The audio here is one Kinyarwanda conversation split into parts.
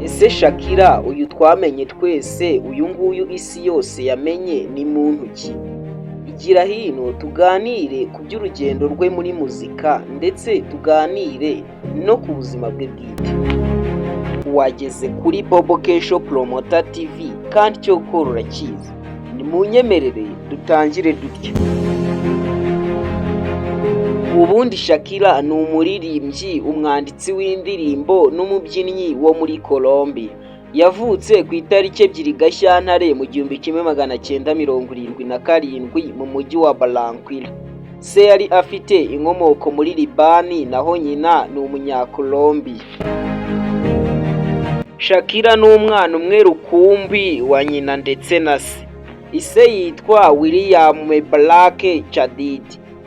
Ese Shakira uyu twamenye twese, uyu nguyu isi yose yamenye ni muntu ki? Igira hino tuganire ku by'urugendo rwe muri muzika ndetse tuganire no ku buzima bwe bwite. Wageze kuri Bobo Kesho Promoter TV kandi cyo gukora urakizi. Nimunyemerere dutangire dutya. Ubundi Shakira ni umuririmbyi, umwanditsi w'indirimbo n'umubyinnyi wo muri Colombia. Yavutse ku itariki 2 Gashyantare mu 1977 mu mujyi wa Barranquilla. Se yari afite inkomoko muri Libani naho nyina ni umunyakolombia. Shakira ni umwana umwe rukumbi wa nyina ndetse na se. Ise yitwa William Mebarake Chadid.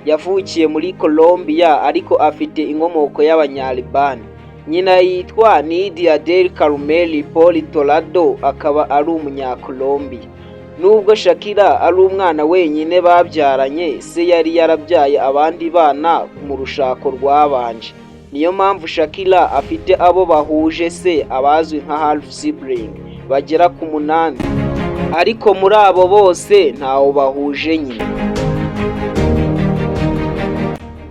Yavukiye muri Colombia ariko afite inkomoko y'abanyalibani. Nyina yitwa Nidia del Carmel Politolado akaba ari umunyakolombia. Nubwo Shakira ari umwana wenyine babyaranye, se yari yarabyaye abandi bana mu rushako rwabanje. Niyo mpamvu Shakira afite abo bahuje se abazwi nka half sibling bagera ku 8, ariko muri abo bose ntawo bahuje nyina.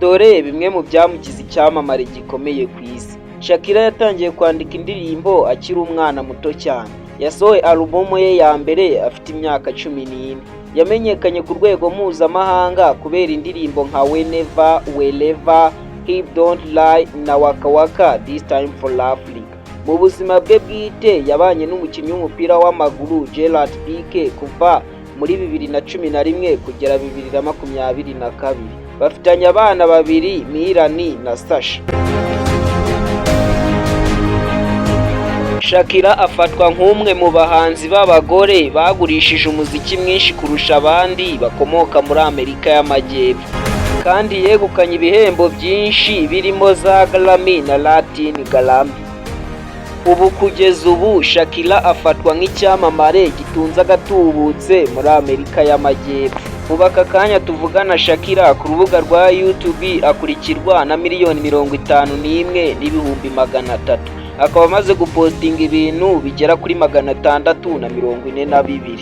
Dore bimwe mu byamugize icyamamare gikomeye ku isi. Shakira yatangiye kwandika indirimbo akiri umwana muto cyane. Yasohoye alubumu ye ya mbere afite imyaka 14. Yamenyekanye ku rwego mpuzamahanga kubera indirimbo nka Whenever, Wherever, Hip Don't Lie na Waka Waka This Time for Africa. Mu buzima bwe bwite yabanye n'umukinnyi w'umupira w'amaguru Gerard Piqué kuva muri 2011 kugera 2022. Bafitanye abana babiri, Mirani na Sasha. Shakira afatwa nk'umwe mu bahanzi b'abagore bagurishije umuziki mwinshi kurusha abandi bakomoka muri Amerika y'Amajyepfo, kandi yegukanye ibihembo byinshi birimo za Grammy na Latin Grammy. Ubu kugeza ubu Shakira afatwa nk'icyamamare gitunze agatubutse muri Amerika y'Amajyepfo. Ubu aka kanya tuvugana Shakira ku rubuga rwa YouTube akurikirwa na 51,300,000. Akaba amaze gupostinga ibintu bigera kuri 642.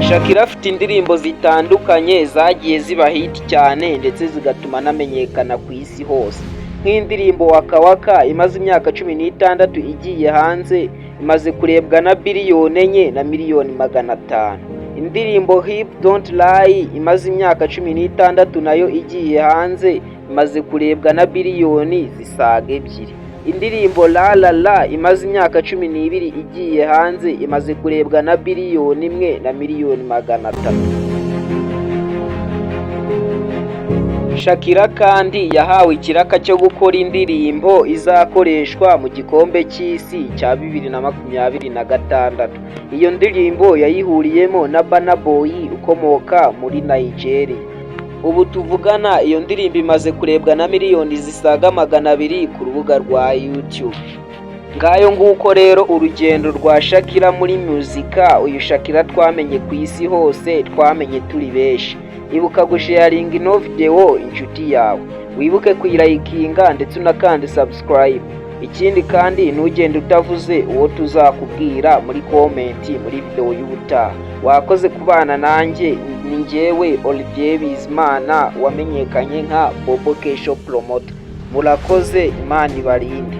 Shakira afite indirimbo zitandukanye zagiye ziba hit cyane ndetse zigatuma namenyekana ku isi hose. Nk'indirimbo Waka Waka imaze imyaka 16 igiye hanze, imaze kurebwa na biliyoni 4 na miliyoni 500. Indirimbo Hip Don't Lie imaze imyaka 16 nayo igiye hanze, imaze kurebwa na biliyoni zisaga 2. Indirimbo La La La imaze imyaka 12 igiye hanze, imaze kurebwa na biliyoni 1 na miliyoni 300. Shakira kandi yahawe ikiraka cyo gukora indirimbo izakoreshwa mu gikombe cy'isi cya 2026. Iyo ndirimbo yayihuriyemo na Burna Boy ukomoka muri Nigeria. Ubu tuvugana iyo ndirimbo imaze kurebwa na miliyoni zisaga 200 ku rubuga rwa YouTube. Ngayo nguko rero urugendo rwa Shakira muri muzika. Uyu Shakira twamenye ku isi hose, twamenye turi benshi. Ibuka gusharinga ino video inshuti yawe, wibuke kuyirayikinga ndetse unakande subscribe. Ikindi kandi ntugende utavuze uwo tuzakubwira muri comment muri video y'ubutaha. Wakoze kubana nanjye, ni njyewe Olivier Bizimana wamenyekanye nka Bobo Kesho Promoter. Murakoze, Imana ibarinde.